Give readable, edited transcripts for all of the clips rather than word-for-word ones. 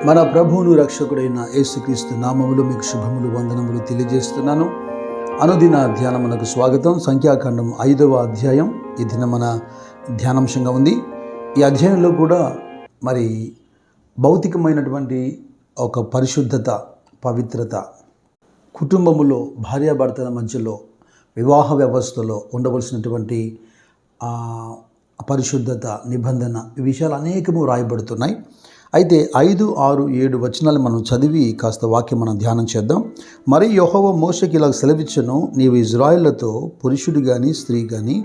మన ప్రభువును రక్షకుడైన యేసుక్రీస్తు నామములు మీకు శుభములు వందనములు తెలియజేస్తున్నాను. అనుదిన ధ్యానమునకు స్వాగతం. సంఖ్యాకాండం 5వ అధ్యాయం ఈ దిన మన ధ్యానాంశంగా ఉంది. ఈ అధ్యాయంలో కూడా మరి భౌతికమైనటువంటి ఒక పరిశుద్ధత, పవిత్రత, కుటుంబములో భార్యాభర్తల మధ్యలో వివాహ వ్యవస్థలో ఉండవలసినటువంటి పరిశుద్ధత, నిబంధన, ఈ విషయాలు అనేకము రాయబడుతున్నాయి. అయితే 5, 6, 7 వచనాలు మనం చదివి కాస్త వాక్యం మనం ధ్యానం చేద్దాం. మరి యెహోవా మోషేకి ఇలా సెలవిచ్చెను, నీవు ఇజ్రాయేలుతో పురుషుడు కానీ స్త్రీ కానీ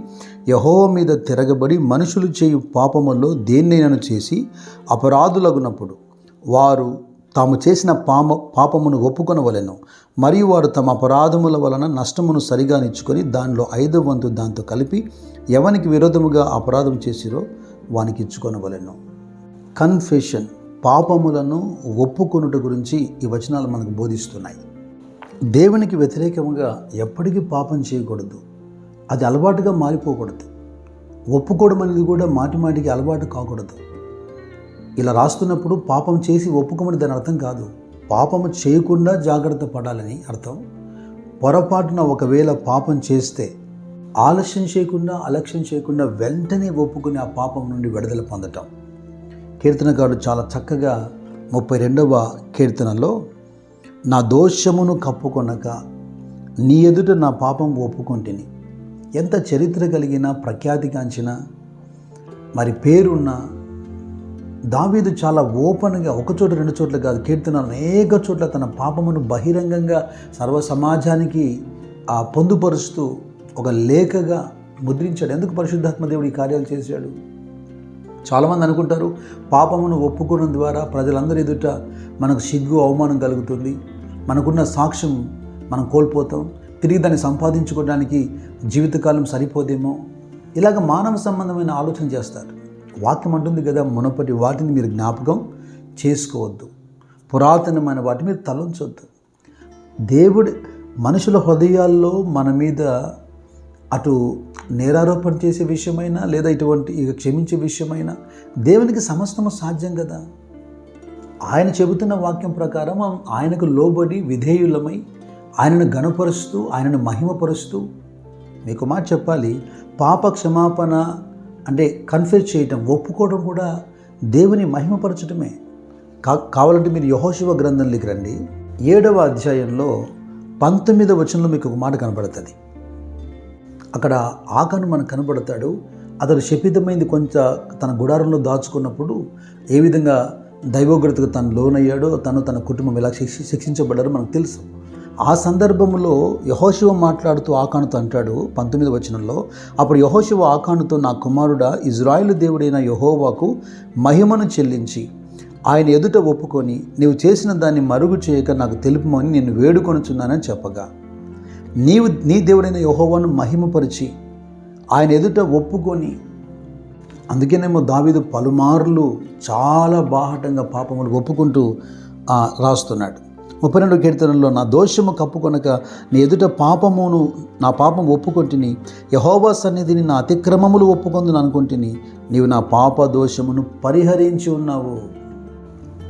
యెహోవా మీద తిరగబడి మనుషులు చేయు పాపములో దేన్నైనా చేసి అపరాధులగునప్పుడు వారు తాము చేసిన పాపమును ఒప్పుకొనవలెను. మరియు వారు తమ అపరాధముల వలన నష్టమును సరిగా నిచ్చుకొని దానిలో 5వ వంతు దాంతో కలిపి ఎవనికి విరోధముగా అపరాధం చేసిరో వానికి ఇచ్చుకొనవలెను. కన్ఫెషన్, పాపములను ఒప్పుకొనుట గురించి ఈ వచనాలు మనకు బోధిస్తున్నాయి. దేవునికి వ్యతిరేకముగా ఎప్పటికీ పాపం చేయకూడదు. అది అలవాటుగా మారిపోకూడదు. ఒప్పుకోవడం అనేది కూడా మాటిమాటికి అలవాటు కాకూడదు. ఇలా రాస్తున్నప్పుడు పాపం చేసి ఒప్పుకోమని దాని అర్థం కాదు. పాపము చేయకుండా జాగ్రత్త పడాలని అర్థం. పొరపాటున ఒకవేళ పాపం చేస్తే ఆలస్యం చేయకుండా, అలక్ష్యం చేయకుండా వెంటనే ఒప్పుకుని ఆ పాపం నుండి విడుదల పొందటం. కీర్తనకారుడు చాలా చక్కగా 32వ కీర్తనలో, నా దోషమును కప్పుకొనక నీ ఎదుట నా పాపం ఒప్పుకొంటిని. ఎంత చరిత్ర కలిగిన, ప్రఖ్యాతిగాంచిన, మరి పేరున్న దావీదు చాలా ఓపెన్గా, ఒకచోట రెండు చోట్ల కాదు, కీర్తనలు అనేక చోట్ల తన పాపమును బహిరంగంగా సర్వ సమాజానికి పొందుపరుస్తూ ఒక లేఖగా ముద్రించాడు. ఎందుకు పరిశుద్ధాత్మ దేవుడు ఈ కార్యాలు చేశాడు? చాలామంది అనుకుంటారు పాపమును ఒప్పుకోవడం ద్వారా ప్రజలందరి ఎదుట మనకు సిగ్గు, అవమానం కలుగుతుంది, మనకున్న సాక్ష్యం మనం కోల్పోతాం, తిరిగి దాన్ని సంపాదించుకోవడానికి జీవితకాలం సరిపోదేమో, ఇలాగ మానవ సంబంధమైన ఆలోచన చేస్తారు. వాక్యం అంటుంది కదా, మునపటి వాటిని మీరు జ్ఞాపకం చేసుకోవద్దు, పురాతనమైన వాటిని మీరు తలంచొద్దు. దేవుడి మనుషుల హృదయాల్లో మన మీద అటు నేరారోపణ చేసే విషయమైనా లేదా ఇటువంటి క్షమించే విషయమైనా దేవునికి సమస్తము సాధ్యం కదా. ఆయన చెబుతున్న వాక్యం ప్రకారం ఆయనకు లోబడి విధేయులమై ఆయనను గణపరుస్తూ, ఆయనను మహిమపరుస్తూ, మీకు మాట చెప్పాలి, పాప క్షమాపణ అంటే కన్ఫెస్ చేయటం, ఒప్పుకోవడం కూడా దేవుని మహిమపరచడమే. కావాలంటే మీరు యెహోషువ గ్రంథంలోకి రండి. 7వ అధ్యాయంలో 19వ వచనంలో మీకు ఒక మాట కనబడుతుంది. అక్కడ ఆకాను మనకు కనబడతాడు. అతడు శపితమైంది కొంచెం తన గుడారంలో దాచుకున్నప్పుడు ఏ విధంగా దైవోగ్రతకు తను లోనయ్యాడో, తన కుటుంబం ఎలా శిక్షించబడ్డారో మనకు తెలుసు. ఆ సందర్భంలో యెహోషువ మాట్లాడుతూ ఆకానుతో అంటాడు 19వ వచనంలో, అప్పుడు యెహోషువ ఆకానుతో, నా కుమారుడా, ఇజ్రాయేలు దేవుడైన యెహోవాకు మహిమను చెల్లించి ఆయన ఎదుట ఒప్పుకొని నీవు చేసిన దాన్ని మరుగు చేయక నాకు తెలుపమని నేను వేడుకొనుచున్నానని చెప్పగా, నీవు నీ దేవుడైన యెహోవాను మహిమపరిచి ఆయన ఎదుట ఒప్పుకొని, అందుకేనేమో దావీదు పలుమార్లు చాలా బాహటంగా పాపములు ఒప్పుకుంటూ రాస్తున్నాడు. 32వ కీర్తనలో, నా దోషము కప్పుకొనక నీ ఎదుట నా పాపం ఒప్పుకొంటిని, యెహోవా సన్నిధిని నా అతిక్రమములు ఒప్పుకొందును అనుకుంటుని, నీవు నా పాప దోషమును పరిహరించి ఉన్నావు.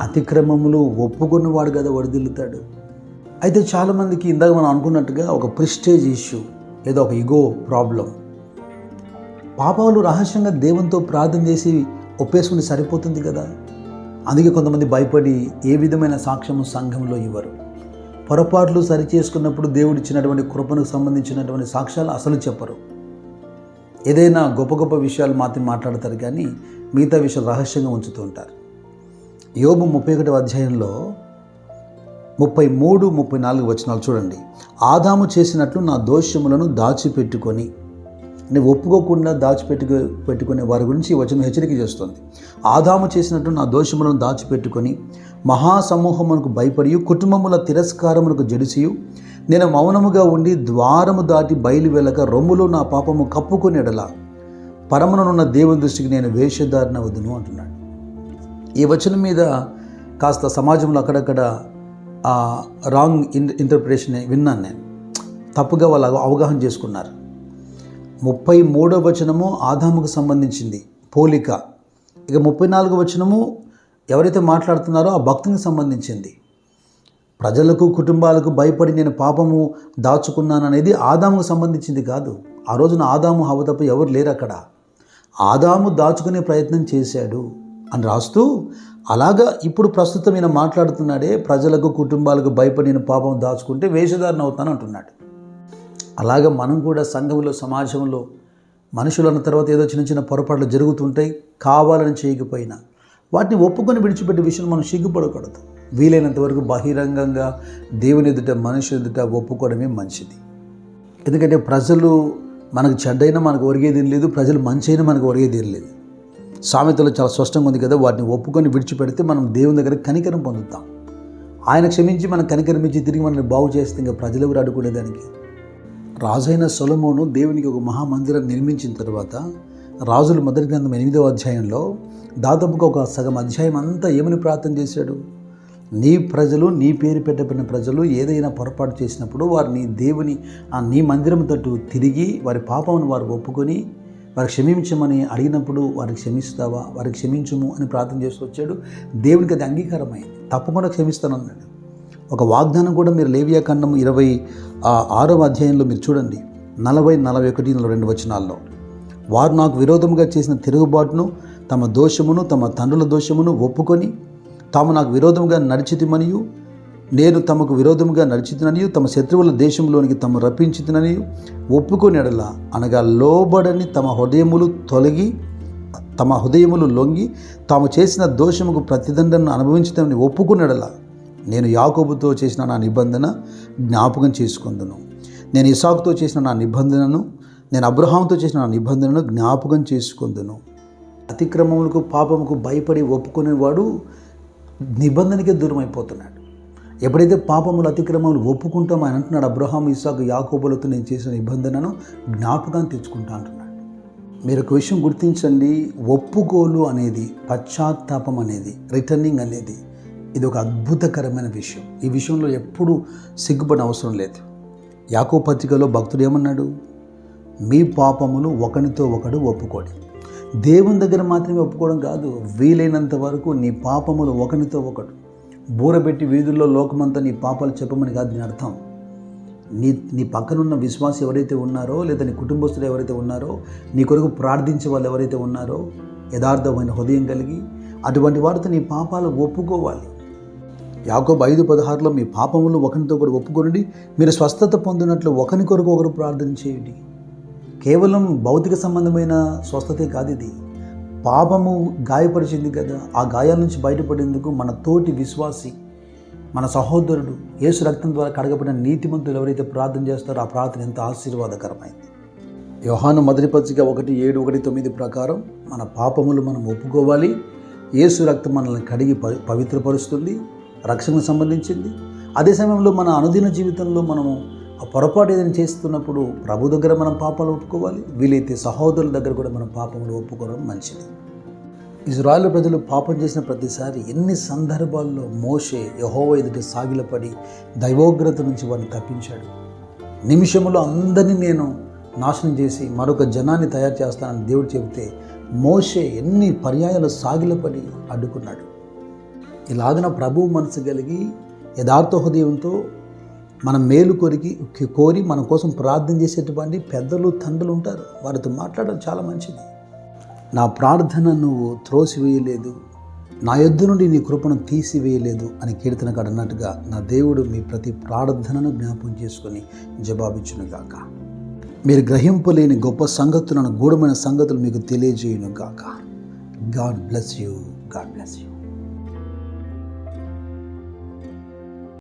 అతిక్రమములు ఒప్పుకున్నవాడు కదా వడిదిల్లుతాడు. అయితే చాలామందికి ఇందాక మనం అనుకున్నట్టుగా ఒక ప్రెస్టేజ్ ఇష్యూ లేదా ఒక ఈగో ప్రాబ్లం. పాపాలు రహస్యంగా దేవునితో ప్రార్థన చేసి ఒప్పేసుకుని సరిపోతుంది కదా. అందుకే కొంతమంది భయపడి ఏ విధమైన సాక్ష్యము సంఘంలో ఇవ్వరు. పొరపాట్లు సరి చేసుకున్నప్పుడు దేవుడు ఇచ్చినటువంటి కృపకు సంబంధించినటువంటి సాక్ష్యాలు అసలు చెప్పరు. ఏదైనా గొప్ప గొప్ప విషయాలు మాత్రం మాట్లాడతారు, కానీ మిగతా విషయాలు రహస్యంగా ఉంచుతూ ఉంటారు. యోబు 31వ అధ్యాయంలో 33, 34 వచనాలు చూడండి. ఆదాము చేసినట్లు నా దోషములను దాచిపెట్టుకొని, నేను ఒప్పుకోకుండా పెట్టుకునే వారి గురించి ఈ వచనం హెచ్చరిక చేస్తుంది. ఆదాము చేసినట్లు నా దోషములను దాచిపెట్టుకొని మహాసమూహమునకు భయపడి కుటుంబముల తిరస్కారమునకు జడిసియు నేను మౌనముగా ఉండి ద్వారము దాటి బయలు వెళ్ళక రొమ్ములో నా పాపము కప్పుకొని ఎడల పరమనున్న దేవుని దృష్టికి నేను వేషధారణ వదును అంటున్నాడు. ఈ వచనం మీద కాస్త సమాజంలో అక్కడక్కడ రాంగ్ ఇంటర్ప్రిటేషన్ విన్నాను నేను. తప్పుగా వాళ్ళు అవగాహన చేసుకున్నారు. 33వ వచనము ఆదాముకు సంబంధించింది పోలిక. ఇక 34వ వచనము ఎవరైతే మాట్లాడుతున్నారో ఆ భక్తునికి సంబంధించింది. ప్రజలకు కుటుంబాలకు భయపడి నేను పాపము దాచుకున్నాను అనేది ఆదాముకు సంబంధించింది కాదు. ఆ రోజున ఆదాము హవ్వ తప్ప ఎవరు లేరు అక్కడ. ఆదాము దాచుకునే ప్రయత్నం చేశాడు అని రాస్తూ, అలాగా ఇప్పుడు ప్రస్తుతం ఈయన మాట్లాడుతున్నాడే, ప్రజలకు కుటుంబాలకు భయపడి నేను పాపం దాచుకుంటే వేషధారణ అవుతాను అంటున్నాడు. అలాగా మనం కూడా సంఘంలో సమాజంలో మనుషులు అన్న తర్వాత ఏదో చిన్న చిన్న పొరపాట్లు జరుగుతుంటాయి, కావాలని చేయకపోయినా వాటిని ఒప్పుకొని విడిచిపెట్టే విషయం మనం సిగ్గుపడకూడదు. వీలైనంత వరకు బహిరంగంగా దేవుని ఎదుట మనుషుల ఎదుట ఒప్పుకోవడమే మంచిది. ఎందుకంటే ప్రజలు మనకు చెడ్డైనా మనకు ఒరిగేది లేదు, ప్రజలు మంచి అయినా మనకు ఒరిగేది లేదు. సామెతలో చాలా స్పష్టంగా ఉంది కదా, వాటిని ఒప్పుకొని విడిచిపెడితే మనం దేవుని దగ్గర కనికరం పొందుతాం. ఆయన క్షమించి మనం కనికరం ఇచ్చి తిరిగి మనల్ని బాగు చేస్తే ఇంకా ప్రజలు ఎవరు అడుగునేదానికి. రాజైన సొలొమోను దేవునికి ఒక మహామందిరాన్ని నిర్మించిన తర్వాత రాజుల మొదటి గ్రంథం 8వ అధ్యాయంలో దాదాపుగా ఒక సగం అధ్యాయం అంతా ఏమని ప్రార్థన చేశాడు? నీ ప్రజలు, నీ పేరు పెట్టబడిన ప్రజలు ఏదైనా పొరపాటు చేసినప్పుడు వారిని దేవుని నీ మందిరం తట్టు తిరిగి వారి పాపమును వారు ఒప్పుకొని వారికి క్షమించమని అడిగినప్పుడు వారికి క్షమిస్తావా, వారికి క్షమించుము అని ప్రార్థన చేస్తూ వచ్చాడు. దేవునికి అది అంగీకారమైంది, తప్పకుండా క్షమిస్తానన్నాడు. ఒక వాగ్దానం కూడా మీరు లేవియాకాండం 26వ అధ్యాయంలో మీరు చూడండి, 40, 41, 42 వచనాల్లో, వారు నాకు విరోధముగా చేసిన తిరుగుబాటును, తమ దోషమును, తమ తండ్రుల దోషమును ఒప్పుకొని తాము నాకు విరోధముగా నడిచితిమనియు, నేను తమకు విరోధముగా నడిచితిననియు, తమ శత్రువుల దేశంలోనికి తమ రప్పించితిననియు ఒప్పుకొని ఎడల, అనగా లోబడని తమ హృదయములు లొంగి తాము చేసిన దోషముకు ప్రతిదండను అనుభవించుతామని ఒప్పుకొని ఎడల, నేను యాకోబుతో చేసిన నా నిబంధన జ్ఞాపకం చేసుకుందును, నేను ఇసాకుతో చేసిన నా నిబంధనను, నేను అబ్రహాముతో చేసిన నా నిబంధనను జ్ఞాపకం చేసుకుందును. అతిక్రమములకు పాపముకు భయపడి ఒప్పుకునేవాడు నిబంధనకే దూరం అయిపోతున్నాడు. ఎప్పుడైతే పాపములు అతిక్రమములు ఒప్పుకుంటామో ఆయన అంటున్నాడు, అబ్రహాము, ఇసాకు, యాకోబులతో నేను చేసిన నిబంధనను జ్ఞాపకాన్ని తెచ్చుకుంటా అంటున్నాడు. మీరు ఒక విషయం గుర్తించండి, ఒప్పుకోలు అనేది, పశ్చాత్తాపం అనేది, రిటర్నింగ్ అనేది, ఇది ఒక అద్భుతకరమైన విషయం. ఈ విషయంలో ఎప్పుడూ సిగ్గుపడిన అవసరం లేదు. యాకోబు పత్రికలో భక్తుడు ఏమన్నాడు? మీ పాపములు ఒకనితో ఒకడు ఒప్పుకోండి. దేవుని దగ్గర మాత్రమే ఒప్పుకోవడం కాదు, వీలైనంత వరకు నీ పాపములు ఒకనితో ఒకడు బూరబెట్టి వీధుల్లో లోకమంతా నీ పాపాలు చెప్పమని కాదు దీని అర్థం. నీ పక్కనున్న విశ్వాసి ఎవరైతే ఉన్నారో, లేదా నీ కుటుంబస్తులు ఎవరైతే ఉన్నారో, నీ కొరకు ప్రార్థించే వాళ్ళు ఎవరైతే ఉన్నారో, యథార్థమైన హృదయం కలిగి అటువంటి వారితో నీ పాపాలు ఒప్పుకోవాలి. యాకోబు 5:16లో మీ పాపములు ఒకరితో కూడా ఒప్పుకోండి, మీరు స్వస్థత పొందినట్లు ఒకరి కొరకు ఒకరు ప్రార్థన చేయండి. కేవలం భౌతిక సంబంధమైన స్వస్థతే కాదు ఇది. పాపము గాయపరిచింది కదా, ఆ గాయాల నుంచి బయటపడేందుకు మన తోటి విశ్వాసి, మన సహోదరుడు యేసు రక్తం ద్వారా కడగబడిన నీతిమంతులు ఎవరైతే ప్రార్థన చేస్తారో ఆ ప్రార్థన ఎంత ఆశీర్వాదకరమైంది. యోహాను మొదటి పత్రిక 1:7, 1:9 ప్రకారం మన పాపములు మనం ఒప్పుకోవాలి. యేసు రక్తం మనల్ని కడిగి పవిత్రపరుస్తుంది, రక్షణకు సంబంధించింది. అదే సమయంలో మన అనుదిన జీవితంలో మనము ఆ పొరపాటు ఏదైనా చేస్తున్నప్పుడు ప్రభు దగ్గర మనం పాపాలు ఒప్పుకోవాలి. వీలైతే సహోదరుల దగ్గర కూడా మనం పాపములు ఒప్పుకోవడం మంచిది. ఇజ్రాయేలు ప్రజలు పాపం చేసిన ప్రతిసారి ఎన్ని సందర్భాల్లో మోషే యెహోవా ఎదుట సాగిలపడి దైవోగ్రత నుంచి వారిని తప్పించాడు. నిమిషంలో అందరినీ నేను నాశనం చేసి మరొక జనాన్ని తయారు చేస్తానని దేవుడు చెబితే మోషే ఎన్ని పర్యాయాలు సాగిలపడి అడ్డుకున్నాడు. ఇలాగన ప్రభువు మనసు కలిగి యథార్థ హృదయంతో మన మేలు కోరి మన కోసం ప్రార్థన చేసేటువంటి పెద్దలు, తండ్రులు ఉంటారు. వారితో మాట్లాడడం చాలా మంచిది. నా ప్రార్థన నువ్వు త్రోసివేయలేదు, నా యొద్ద నుండి నీ కృపను తీసివేయలేదు అని కీర్తనకాడు అన్నట్టుగా నా దేవుడు మీ ప్రతి ప్రార్థనను జ్ఞాపకం చేసుకొని జవాబిచ్చునుగాక. మీరు గ్రహింపలేని గొప్ప సంగతులను, గూఢమైన సంగతులు మీకు తెలియజేయునుగాక. God bless you.